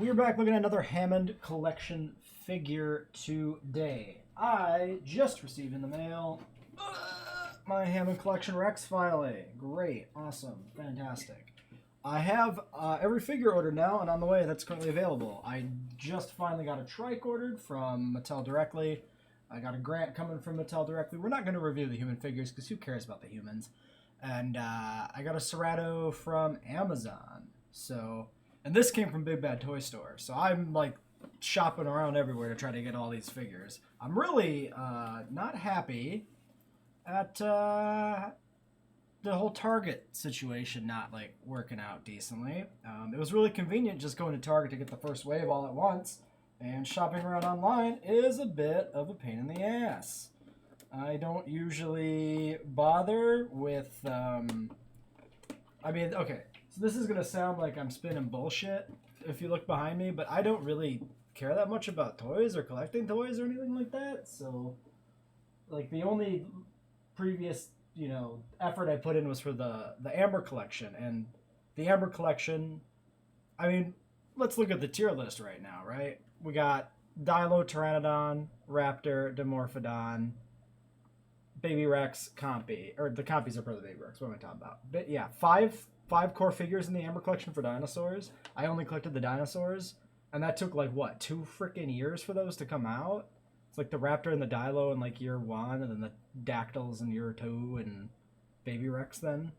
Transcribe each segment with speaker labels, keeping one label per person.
Speaker 1: We're back looking at another Hammond collection figure today. I just received in the mail my Hammond collection Rex file. Great, awesome, fantastic. I have every figure ordered now and on the way that's currently available. I just finally got a trike ordered from Mattel directly. I got a grant coming from Mattel directly. We're not going to review the human figures because who cares about the humans? And I got a Cerato from Amazon. And this came from Big Bad Toy Store. So I'm like shopping around everywhere to try to get all these figures. I'm really not happy at the whole Target situation not like working out decently. It was really convenient just going to Target to get the first wave all at once. And shopping around online is a bit of a pain in the ass. I don't usually bother with, okay, so this is going to sound like I'm spinning bullshit if you look behind me, but I don't really care that much about toys or collecting toys or anything like that, so, like, the only previous, effort I put in was for the Amber collection, and the Amber collection, let's look at the tier list right now, right? We got Dilo, Pteranodon, Raptor, Dimorphodon, Baby Rex, Compy, or the Compies are part of the Baby Rex. What am I talking about? But yeah, five core figures in the Amber collection for dinosaurs. I only collected the dinosaurs, and that took like what, 2 freaking years for those to come out. It's like the Raptor and the Dilo in like year 1, and then the Dactyls in year 2, and Baby Rex then.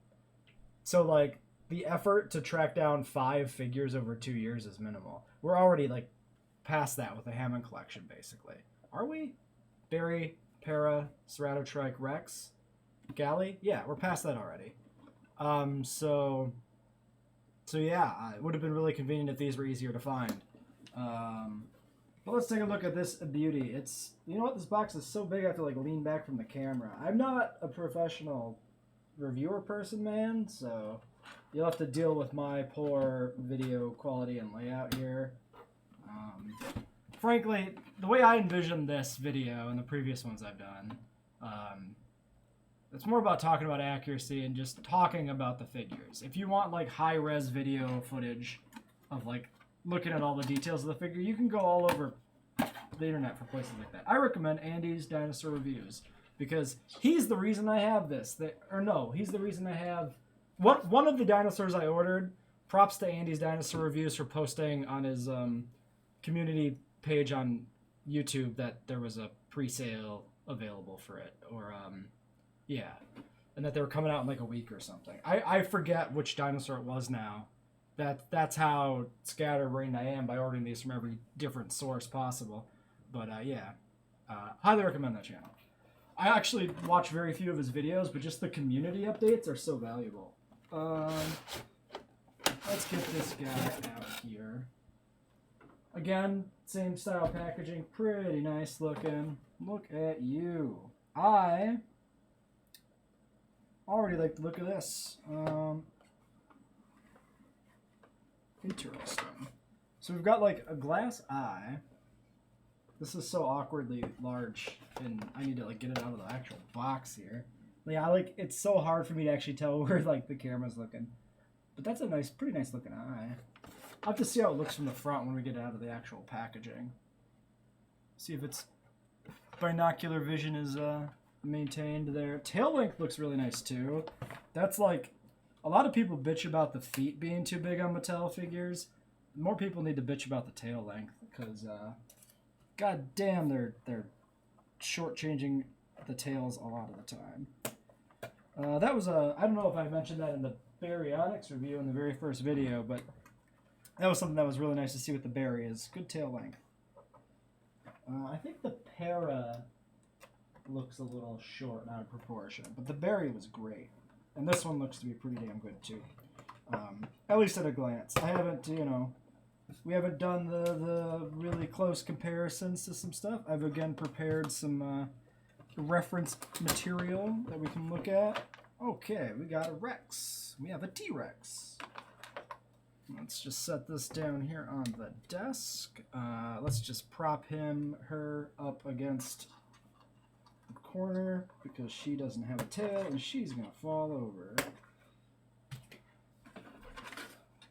Speaker 1: So like the effort to track down 5 figures over 2 years is minimal. We're already like past that with the Hammond collection, basically. Are we? Barry, Para, Cerato, Trike, Rex, Galley? Yeah, we're past that already. So yeah, it would have been really convenient if these were easier to find. But let's take a look at this beauty. It's, you know what, this box is so big I have to like lean back from the camera. I'm not a professional reviewer person, man, so you'll have to deal with my poor video quality and layout here. Frankly, the way I envisioned this video and the previous ones I've done, it's more about talking about accuracy and just talking about the figures. If you want like high-res video footage of like looking at all the details of the figure, you can go all over the internet for places like that. I recommend Andy's Dinosaur Reviews because he's the reason I have this. He's the reason I have... One of the dinosaurs I ordered, props to Andy's Dinosaur Reviews for posting on his community page on YouTube that there was a pre-sale available for it, or and that they were coming out in like a week or something. I forget which dinosaur it was now. That's how scatterbrained I am by ordering these from every different source possible. But highly recommend that channel. I actually watch very few of his videos, but just the community updates are so valuable. Let's get this guy out here. Again, same style packaging, pretty nice looking. Look at you. I already like the look of this. Interesting. So we've got like a glass eye. This is so awkwardly large, and I need to like get it out of the actual box here. It's so hard for me to actually tell where like the camera's looking. But that's a pretty nice looking eye. I'll have to see how it looks from the front when we get out of the actual packaging. See if its binocular vision is maintained there. Tail length looks really nice too. That's like, a lot of people bitch about the feet being too big on Mattel figures. More people need to bitch about the tail length because, god damn, they're shortchanging the tails a lot of the time. That was I don't know if I mentioned that in the Baryonyx review in the very first video, but that was something that was really nice to see with the Barry, is good tail length. I think the Para looks a little short and out of proportion, but the Barry was great. And this one looks to be pretty damn good too. At least at a glance. I haven't, we haven't done the really close comparisons to some stuff. I've again prepared some reference material that we can look at. Okay, we got a Rex. We have a T-Rex. Let's just set this down here on the desk. Let's just prop her up against the corner because she doesn't have a tail and she's gonna fall over.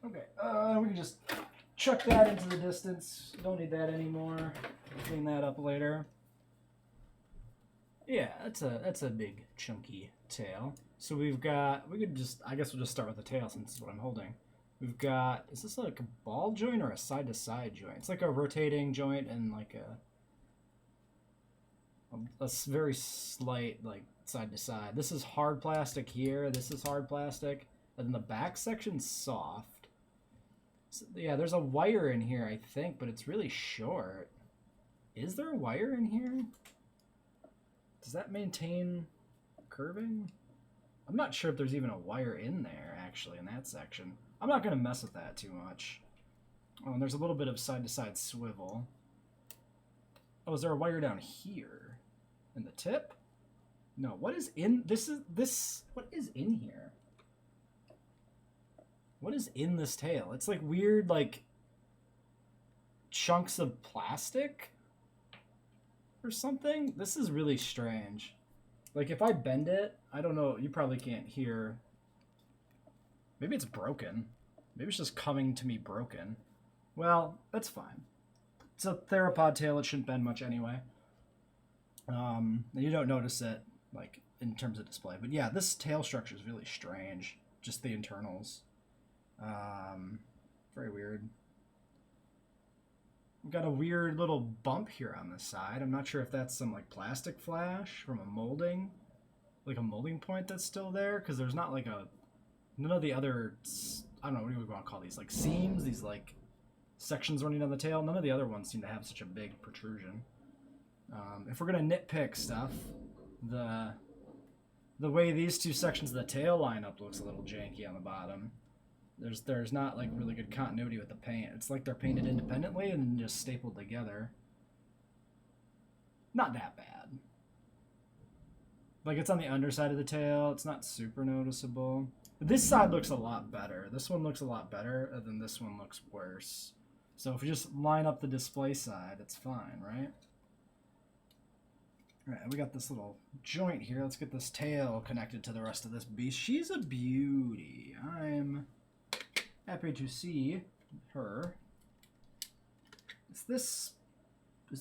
Speaker 1: Okay, we can just chuck that into the distance. Don't need that anymore. Clean that up later. Yeah, that's a big chunky tail. So I guess we'll just start with the tail since it's what I'm holding. We've got, is this like a ball joint or a side-to-side joint? It's like a rotating joint and like a very slight like side-to-side. This is hard plastic here. This is hard plastic. And then the back section's soft. So, yeah, there's a wire in here, I think, but it's really short. Is there a wire in here? Does that maintain curving? I'm not sure if there's even a wire in there, actually, in that section. I'm not going to mess with that too much. Oh, and there's a little bit of side-to-side swivel. Oh, is there a wire down here? In the tip? No, what is in... What is in here? What is in this tail? It's like weird, like, chunks of plastic or something. This is really strange. Like, if I bend it, I don't know, you probably can't hear. Maybe it's broken. Maybe it's just coming to me broken. Well, that's fine. It's a theropod tail. It shouldn't bend much anyway. And you don't notice it, like, in terms of display. But yeah, this tail structure is really strange. Just the internals. Very weird. We've got a weird little bump here on this side. I'm not sure if that's some like plastic flash from a molding, like a molding point that's still there, because there's not like none of the other, I don't know, what do we want to call these, like seams, these like sections running down the tail. None of the other ones seem to have such a big protrusion. If we're gonna nitpick stuff, the way these two sections of the tail line up looks a little janky on the bottom. There's not like really good continuity with the paint. It's like they're painted independently and just stapled together. Not that bad. Like, it's on the underside of the tail. It's not super noticeable. But this side looks a lot better. This one looks a lot better, and then this one looks worse. So if we just line up the display side, it's fine, right? Alright, we got this little joint here. Let's get this tail connected to the rest of this beast. She's a beauty. I'm happy to see her. Is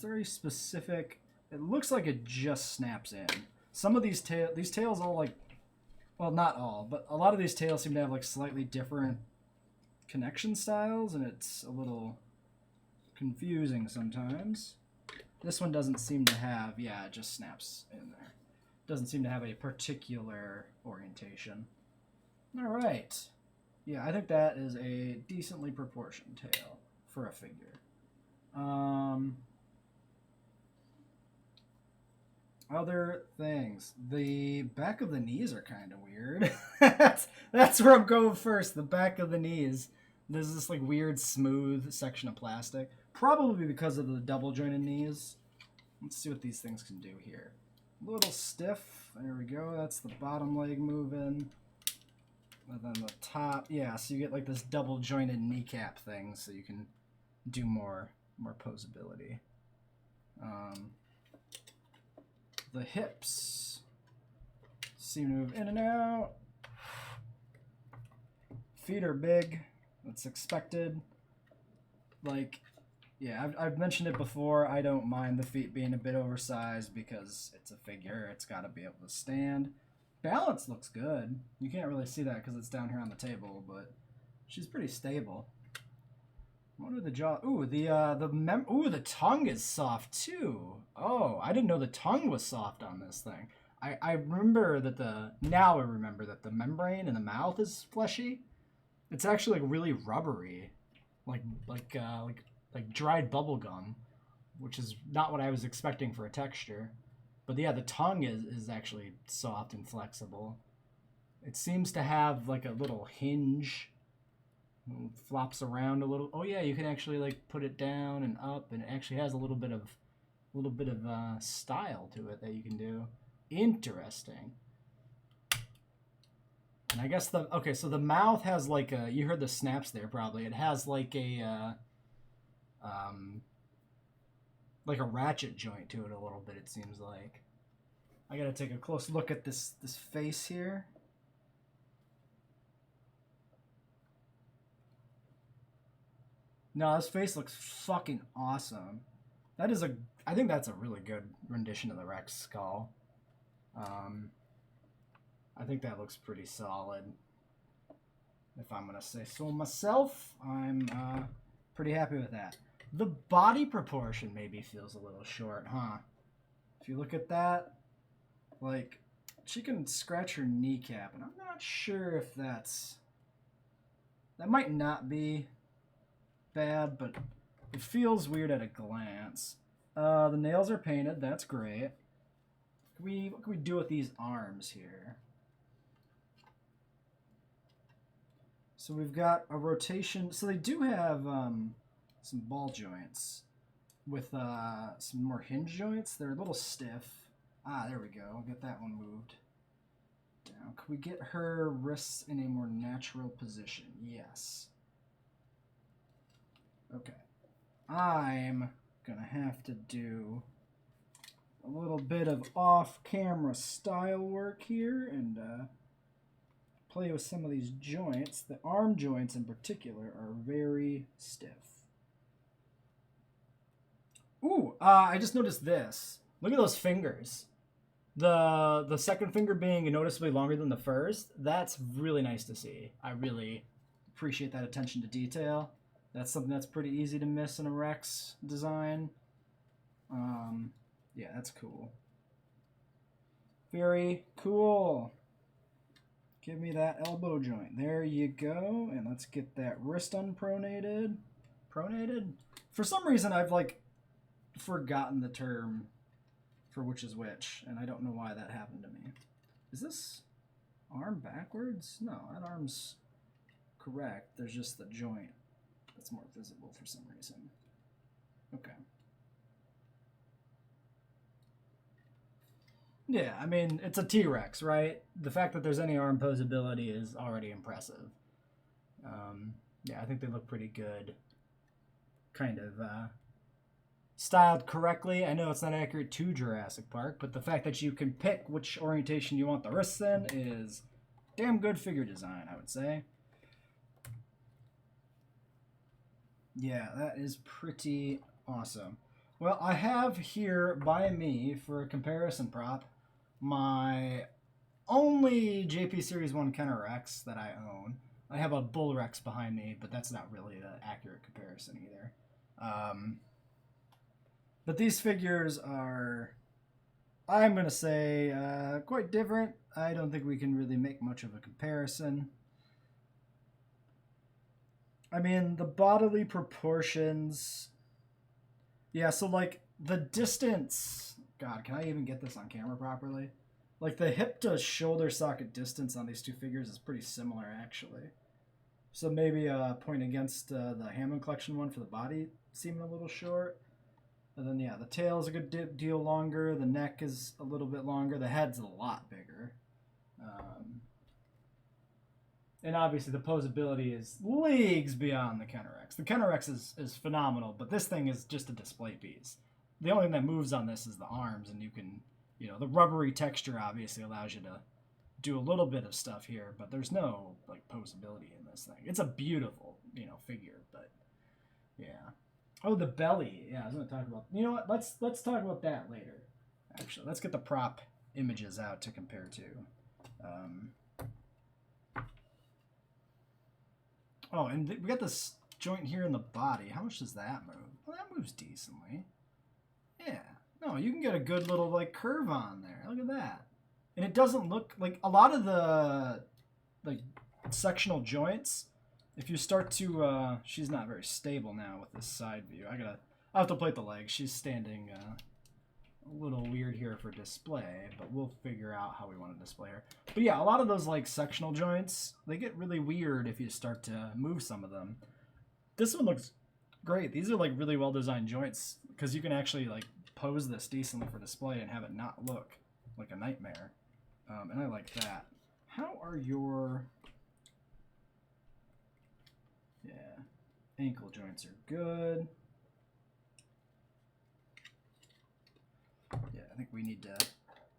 Speaker 1: there a specific... It looks like it just snaps in. Some of these tails all like... Well, not all, but a lot of these tails seem to have like slightly different connection styles, and it's a little confusing sometimes. This one doesn't seem to have... Yeah, it just snaps in there. Doesn't seem to have a particular orientation. Alright. Yeah, I think that is a decently proportioned tail for a figure. Other things. The back of the knees are kind of weird. That's where I'm going first. The back of the knees. There's this like weird smooth section of plastic. Probably because of the double jointed knees. Let's see what these things can do here. A little stiff. There we go. That's the bottom leg moving. And then the top, yeah, so you get like this double jointed kneecap thing, so you can do more posability. The hips seem to move in and out. Feet are big. That's expected. Like, yeah, I've mentioned it before. I don't mind the feet being a bit oversized because it's a figure. It's got to be able to stand. Balance looks good. You can't really see that because it's down here on the table, but she's pretty stable. What are the jaw? Ooh, the tongue is soft too. Oh, I didn't know the tongue was soft on this thing. I remember that now I remember that the membrane in the mouth is fleshy. It's actually like really rubbery, like dried bubble gum, which is not what I was expecting for a texture. But yeah, the tongue is actually soft and flexible. It seems to have like a little hinge. It flops around a little. Oh yeah, you can actually like put it down and up, and it actually has a little bit of style to it that you can do. Interesting. And I guess so the mouth has like a, you heard the snaps there probably. It has like a ratchet joint to it a little bit, it seems like. I gotta take a close look at this face here. No, his face looks fucking awesome. That is a, I think that's a really good rendition of the Rex skull. I think that looks pretty solid. If I'm gonna say so myself, I'm pretty happy with that. The body proportion maybe feels a little short, huh? If you look at that, like, she can scratch her kneecap, and I'm not sure if that's... That might not be bad, but it feels weird at a glance. The nails are painted, that's great. What can we do with these arms here? So we've got a rotation. So they do have some ball joints with some more hinge joints. They're a little stiff. Ah, there we go. I'll get that one moved down. Can we get her wrists in a more natural position? Yes. Okay. I'm gonna have to do a little bit of off-camera style work here and play with some of these joints. The arm joints in particular are very stiff. Ooh, I just noticed this. Look at those fingers. The second finger being noticeably longer than the first. That's really nice to see. I really appreciate that attention to detail. That's something that's pretty easy to miss in a Rex design. Yeah, that's cool. Very cool. Give me that elbow joint. There you go. And let's get that wrist unpronated. Pronated? For some reason, I've, like, forgotten the term for which is which, and I don't know why that happened to me. Is this arm backwards? No, that arm's correct. There's just the joint that's more visible for some reason. Okay. Yeah, I mean, it's a T-Rex, right? The fact that there's any arm posability is already impressive. Yeah, I think they look pretty good. Kind of styled correctly. I know it's not accurate to Jurassic Park, but the fact that you can pick which orientation you want the wrists in is damn good figure design, I would say. Yeah, that is pretty awesome. Well, I have here by me for a comparison prop my only JP Series 1 Kenner Rex that I own. I have a Bull Rex behind me, but that's not really an accurate comparison either. But these figures are, I'm going to say, quite different. I don't think we can really make much of a comparison. I mean, the bodily proportions... Yeah, so, like, the distance... God, can I even get this on camera properly? Like, the hip to shoulder socket distance on these two figures is pretty similar, actually. So maybe point against the Hammond collection one for the body seeming a little short. And then, yeah, the tail is a good deal longer. The neck is a little bit longer. The head's a lot bigger. And obviously the posability is leagues beyond the Kenner Rex. The Kenner Rex is phenomenal, but this thing is just a display piece. The only thing that moves on this is the arms, and you can, you know, the rubbery texture obviously allows you to do a little bit of stuff here, but there's no, like, posability in this thing. It's a beautiful, you know, figure, but yeah. Oh, the belly. Yeah, I was going to talk about... You know what? Let's talk about that later, actually. Let's get the prop images out to compare to. Oh, and we got this joint here in the body. How much does that move? Well, that moves decently. Yeah. No, you can get a good little, like, curve on there. Look at that. And it doesn't look... Like, a lot of the, like, sectional joints... If you start to, she's not very stable now with this side view. I'll have to plate the legs. She's standing a little weird here for display, but we'll figure out how we want to display her. But yeah, a lot of those, like, sectional joints, they get really weird if you start to move some of them. This one looks great. These are, like, really well-designed joints because you can actually, like, pose this decently for display and have it not look like a nightmare. And I like that. How are your... Yeah, ankle joints are good. Yeah, I think we need to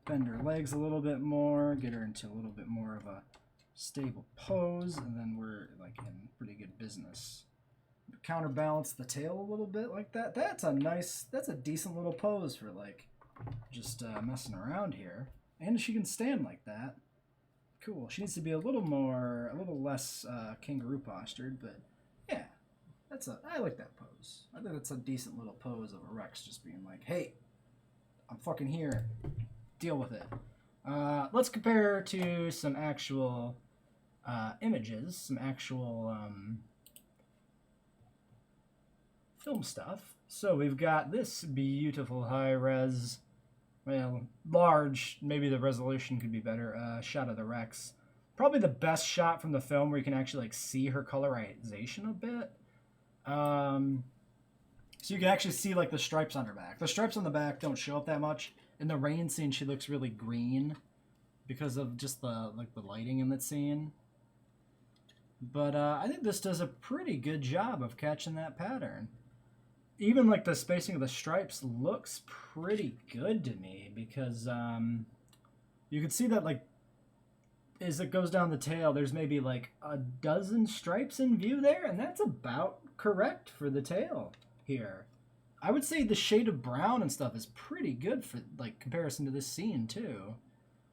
Speaker 1: bend her legs a little bit more, get her into a little bit more of a stable pose, and then we're, like, in pretty good business. counterbalance the tail a little bit like that. That's a decent little pose for like just messing around here. And she can stand like that. Cool. She needs to be a little less kangaroo postured, but yeah, I like that pose. I think that's a decent little pose of a Rex just being like, hey, I'm fucking here. Deal with it. Let's compare to some actual images, some actual film stuff. So we've got this beautiful high-res, well, large, maybe the resolution could be better, shot of the Rex. Probably the best shot from the film where you can actually like see her colorization a bit. So you can actually see like the stripes on her back. The stripes on the back don't show up that much. In the rain scene, she looks really green because of just the lighting in that scene. But I think this does a pretty good job of catching that pattern. Even like the spacing of the stripes looks pretty good to me because you can see that like as it goes down the tail, there's maybe like a dozen stripes in view there, and that's about correct for the tail here. I would say the shade of brown and stuff is pretty good for like comparison to this scene too.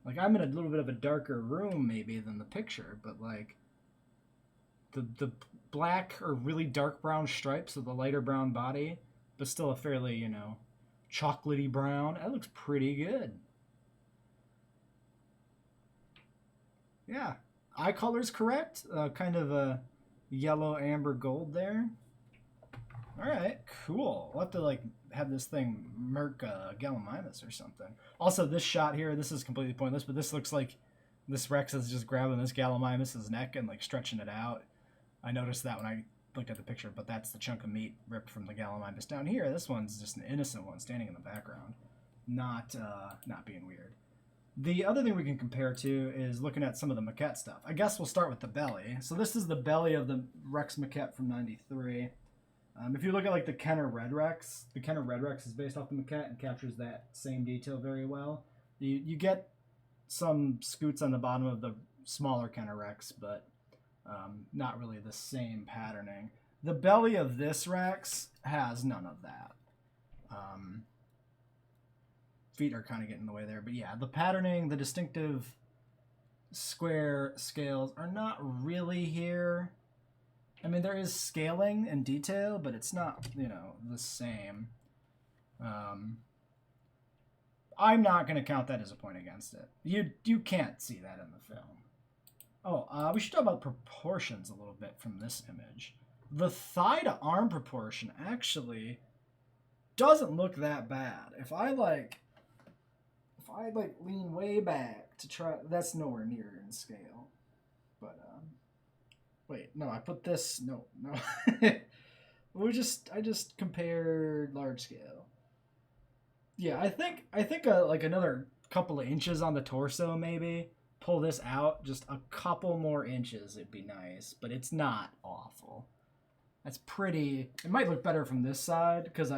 Speaker 1: Like I'm in a little bit of a darker room maybe than the picture, but like the black or really dark brown stripes of the lighter brown body, but still a fairly, you know, chocolatey brown. That looks pretty good. Yeah, eye color's correct. Kind of a yellow, amber, gold there. All right, cool. We'll have to like have this thing murk Gallimimus or something. Also, this shot here, this is completely pointless, but this looks like this Rex is just grabbing this Gallimimus's neck and like stretching it out. I noticed that when I looked at the picture, but that's the chunk of meat ripped from the Gallimimus down here. This one's just an innocent one standing in the background, not being weird. The other thing we can compare to is looking at some of the Maquette stuff. I guess we'll start with the belly. So this is the belly of the Rex Maquette from '93. If you look at like the Kenner Red Rex, the Kenner Red Rex is based off the Maquette and captures that same detail very well. You get some scoots on the bottom of the smaller Kenner Rex, but not really the same patterning. The belly of this Rex has none of that. Feet are kind of getting in the way there, but yeah, the patterning, the distinctive square scales are not really here. I mean, there is scaling and detail, but it's not, you know, the same. I'm not going to count that as a point against it. You can't see that in the film. Oh, we should talk about proportions a little bit from this image. The thigh to arm proportion actually doesn't look that bad. If I lean way back to try, that's nowhere near in scale. But wait, no, I put this. No. I just compared large scale. Yeah, I think like another couple of inches on the torso maybe. Pull this out just a couple more inches, it'd be nice, but it's not awful. That's pretty. It might look better from this side because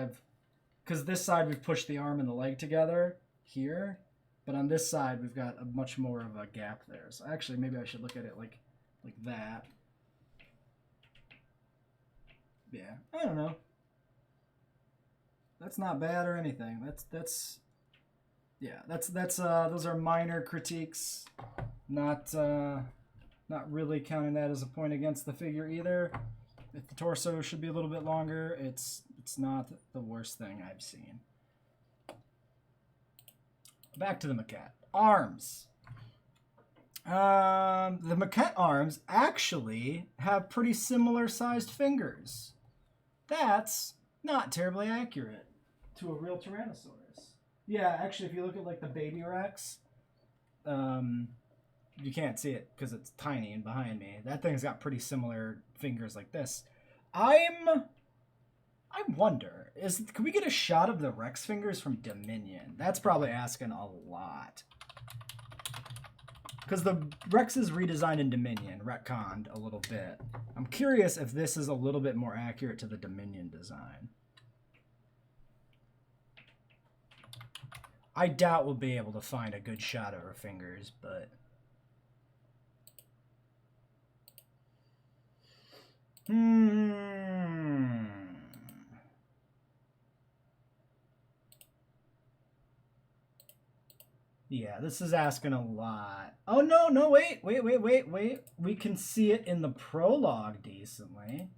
Speaker 1: this side we've pushed the arm and the leg together here, but on this side we've got a much more of a gap there. So actually maybe I should look at it like that. Yeah, I don't know. That's not bad or anything. That's those are minor critiques. Not really counting that as a point against the figure either. If the torso should be a little bit longer, it's not the worst thing I've seen. Back to the Maquette. Arms. The Maquette arms actually have pretty similar sized fingers. That's not terribly accurate to a real Tyrannosaurus. Yeah, actually, if you look at like the baby Rex, you can't see it because it's tiny and behind me. That thing's got pretty similar fingers like this. I wonder, can we get a shot of the Rex fingers from Dominion? That's probably asking a lot. Because the Rex is redesigned in Dominion, retconned a little bit. I'm curious if this is a little bit more accurate to the Dominion design. I doubt we'll be able to find a good shot of her fingers, but... Yeah, this is asking a lot. Oh, no, wait. We can see it in the prologue decently.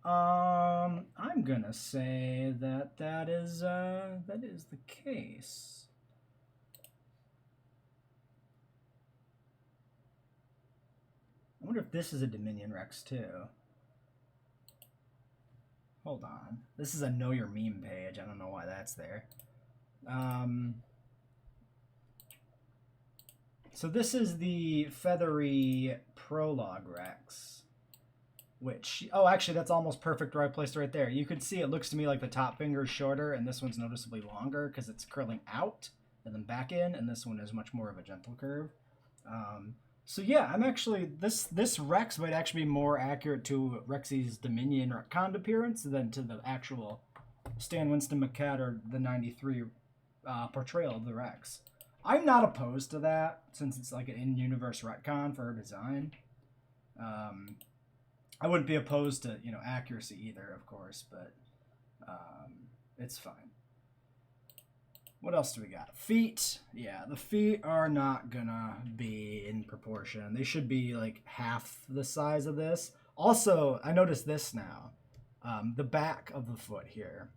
Speaker 1: I'm gonna say that is the case. I wonder if this is a Dominion Rex too. Hold on. This is a Know Your Meme page. I don't know why that's there. So this is the feathery prologue Rex. Which, oh, actually, that's almost perfect where I placed it right there. You can see it looks to me like the top finger is shorter, and this one's noticeably longer because it's curling out and then back in, and this one is much more of a gentle curve. So yeah, I'm actually, this Rex might actually be more accurate to Rexy's Dominion retconned appearance than to the actual Stan Winston Maquette or the 93 portrayal of the Rex. I'm not opposed to that, since it's like an in-universe retcon for her design. I wouldn't be opposed to, you know, accuracy either, of course, but it's fine. What else do we got? Feet. Yeah, the feet are not gonna be in proportion. They should be like half the size of this. Also, I noticed this now. The back of the foot here.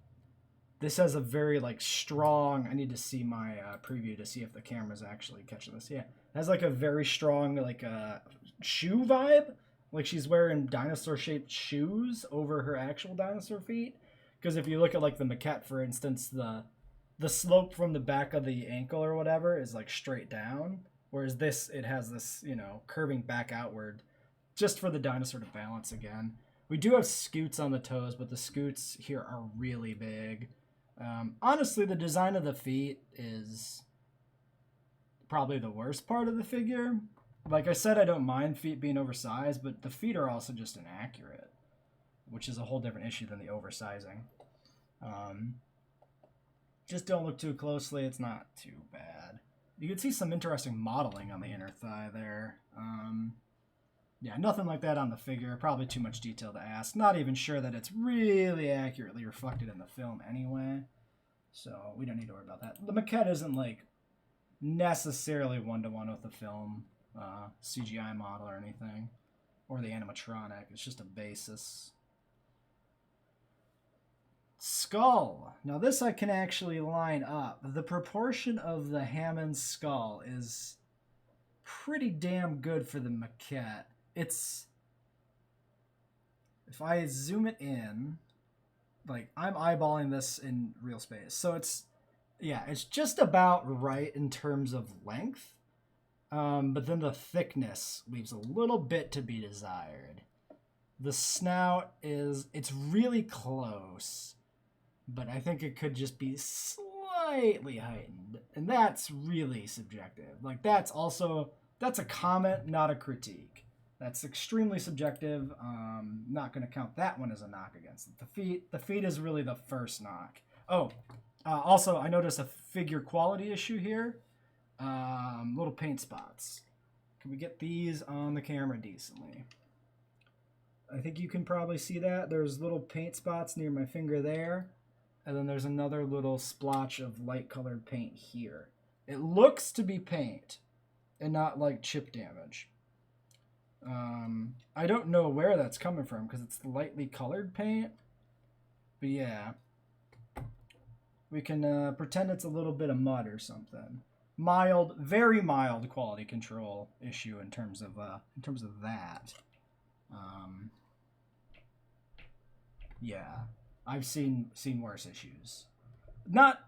Speaker 1: This has a very like strong. I need to see my preview to see if the camera's actually catching this. Yeah, it has like a very strong like shoe vibe. Like she's wearing dinosaur-shaped shoes over her actual dinosaur feet. Because if you look at like the Maquette, for instance, the slope from the back of the ankle or whatever is like straight down, whereas this it has this, you know, curving back outward, just for the dinosaur to balance again. We do have scoots on the toes, but the scoots here are really big. Honestly, the design of the feet is probably the worst part of the figure. Like I said, I don't mind feet being oversized, but the feet are also just inaccurate, which is a whole different issue than the oversizing. Just don't look too closely. It's not too bad. You can see some interesting modeling on the inner thigh there. Yeah, nothing like that on the figure. Probably too much detail to ask. Not even sure that it's really accurately reflected in the film anyway. So we don't need to worry about that. The Maquette isn't like necessarily one-to-one with the film CGI model or anything. Or the animatronic. It's just a basis. Skull. Now this I can actually line up. The proportion of the Hammond skull is pretty damn good for the Maquette. It's, if I zoom it in, like I'm eyeballing this in real space. So it's, yeah, it's just about right in terms of length. But then the thickness leaves a little bit to be desired. The snout is, it's really close, but I think it could just be slightly heightened. And that's really subjective. Like that's also, that's a comment, not a critique. That's extremely subjective. Not going to count that one as a knock against it. The feet is really the first knock. Oh, also I noticed a figure quality issue here. Little paint spots. Can we get these on the camera decently? I think you can probably see that. There's little paint spots near my finger there. And then there's another little splotch of light colored paint here. It looks to be paint and not like chip damage. I don't know where that's coming from because it's lightly colored paint. But yeah. We can pretend it's a little bit of mud or something. Mild, very mild quality control issue in terms of that. Yeah, I've seen worse issues. Not,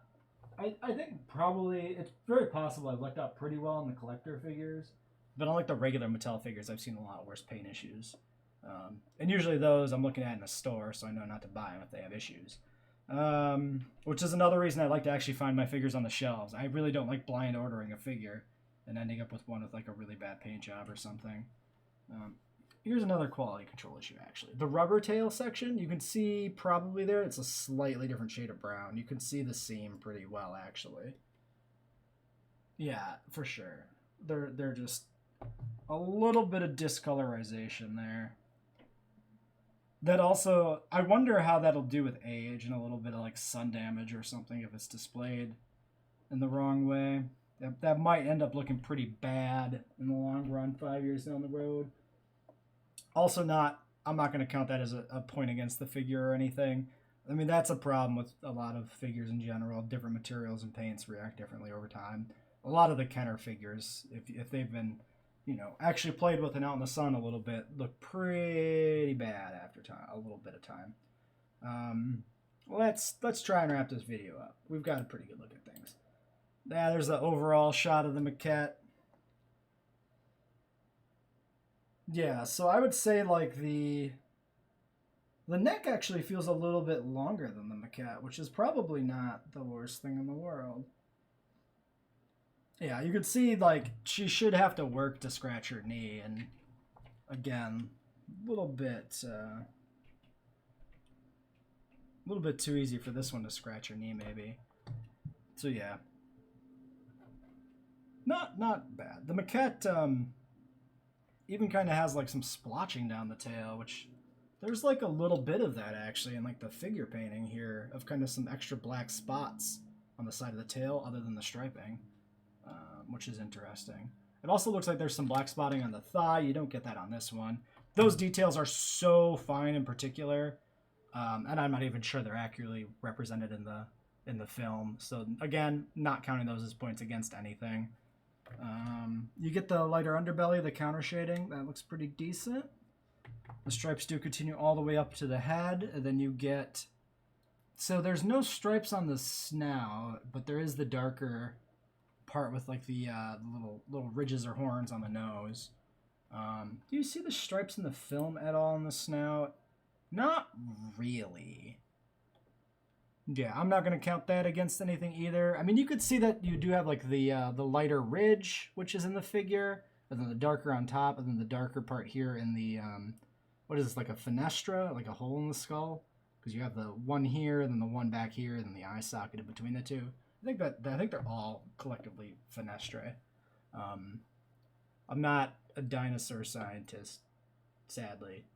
Speaker 1: I think probably it's very possible I've lucked out pretty well on the collector figures, but unlike the regular Mattel figures, I've seen a lot worse paint issues. And usually those I'm looking at in a store, so I know not to buy them if they have issues. Which is another reason I like to actually find my figures on the shelves. I really don't like blind ordering a figure and ending up with one with like a really bad paint job or something. Here's another quality control issue, actually. The rubber tail section, you can see probably there, it's a slightly different shade of brown. You can see the seam pretty well, actually. Yeah, for sure. They're just a little bit of discolorization there. That also, I wonder how that'll do with age and a little bit of like sun damage or something if it's displayed in the wrong way. That might end up looking pretty bad in the long run, 5 years down the road. Also, I'm not going to count that as a point against the figure or anything. I mean, that's a problem with a lot of figures in general. Different materials and paints react differently over time. A lot of the Kenner figures, if they've been, actually played with and out in the sun a little bit, look pretty bad after a little bit of time. Let's try and wrap this video up. We've got a pretty good look at things. Yeah, there's the overall shot of the maquette. Yeah, so I would say like the neck actually feels a little bit longer than the maquette, which is probably not the worst thing in the world. Yeah, you could see like she should have to work to scratch her knee, and again, a little bit too easy for this one to scratch her knee maybe. So yeah. Not bad. The maquette even kind of has like some splotching down the tail, which there's like a little bit of that actually in like the figure painting here of kind of some extra black spots on the side of the tail other than the striping, which is interesting. It also looks like there's some black spotting on the thigh. You don't get that on this one. Those details are so fine in particular, and I'm not even sure they're accurately represented in the film. So again, not counting those as points against anything. You get the lighter underbelly, the counter shading. That looks pretty decent. The stripes do continue all the way up to the head, and then you get... So there's no stripes on the snout, but there is the darker part with like the little ridges or horns on the nose. Do you see the stripes in the film at all in the snout? Not really. Yeah, I'm not going to count that against anything either. I mean, you could see that you do have like the lighter ridge, which is in the figure, and then the darker on top, and then the darker part here in the, what is this, like a fenestra, like a hole in the skull? Because you have the one here, and then the one back here, and then the eye socket in between the two. I think they're all collectively fenestrae. I'm not a dinosaur scientist, sadly.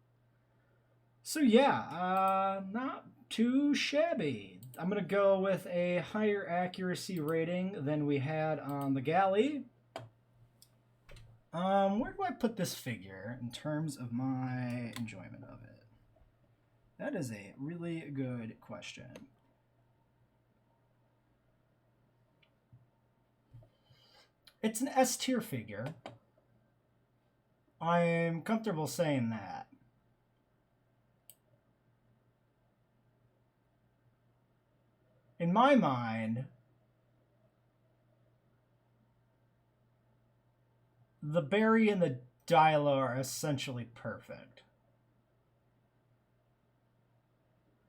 Speaker 1: So yeah, not too shabby. I'm going to go with a higher accuracy rating than we had on the galley. Where do I put this figure in terms of my enjoyment of it? That is a really good question. It's an S tier figure. I'm comfortable saying that. In my mind, the Barry and the Dilo are essentially perfect.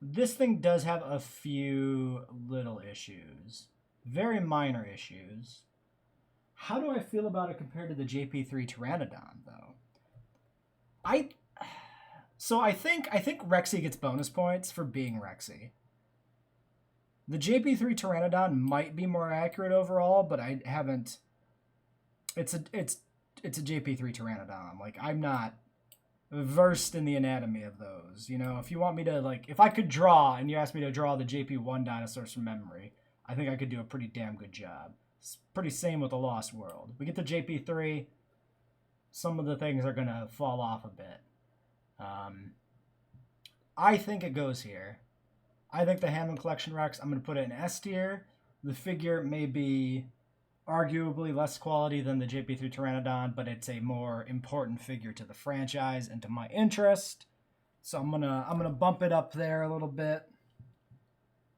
Speaker 1: This thing does have a few little issues. Very minor issues. How do I feel about it compared to the JP3 Pteranodon, though? I think Rexy gets bonus points for being Rexy. The JP3 Pteranodon might be more accurate overall, but I haven't. It's a JP3 Pteranodon. Like, I'm not versed in the anatomy of those. You know, if you want me to, like, if I could draw and you asked me to draw the JP1 dinosaurs from memory, I think I could do a pretty damn good job. It's pretty same with the Lost World. We get to JP3, some of the things are gonna fall off a bit. I think it goes here. I think the Hammond Collection Rex, I'm going to put it in S tier. The figure may be arguably less quality than the JP3 Pteranodon, but it's a more important figure to the franchise and to my interest. So I'm gonna bump it up there a little bit.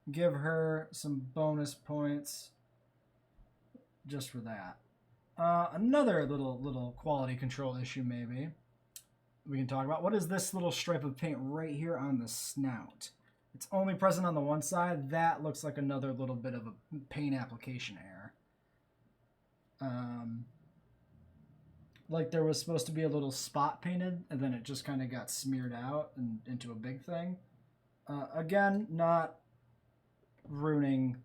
Speaker 1: Give her some bonus points just for that. Another little quality control issue maybe we can talk about. What is this little stripe of paint right here on the snout? It's only present on the one side. That looks like another little bit of a paint application error. Like there was supposed to be a little spot painted, and then it just kind of got smeared out and into a big thing. Again, not ruining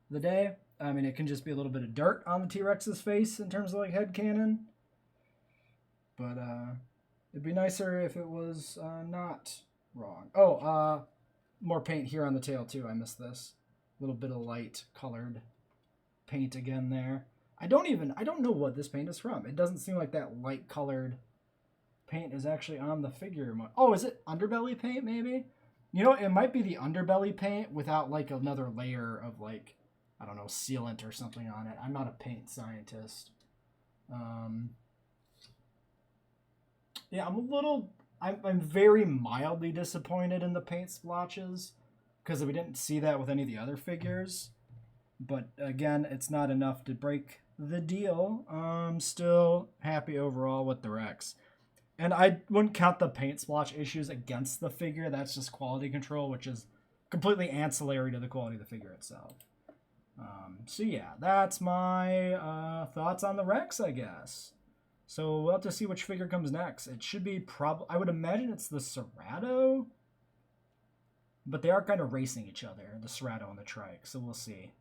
Speaker 1: the day. I mean, it can just be a little bit of dirt on the T-Rex's face in terms of like head cannon. But it'd be nicer if it was not wrong. More paint here on the tail too. I missed this. A little bit of light colored paint again there. I don't know what this paint is from. It doesn't seem like that light colored paint is actually on the figure. Oh, is it underbelly paint maybe? You know, it might be the underbelly paint without like another layer of like, I don't know, sealant or something on it. I'm not a paint scientist. Yeah, I'm very mildly disappointed in the paint splotches because we didn't see that with any of the other figures. But again, it's not enough to break the deal. Still happy overall with the Rex. And I wouldn't count the paint splotch issues against the figure. That's just quality control, which is completely ancillary to the quality of the figure itself. So yeah, that's my thoughts on the Rex, I guess. So we'll have to see which figure comes next. It should be I would imagine it's the Serrato. But they are kind of racing each other, the Serrato and the Trike, so we'll see.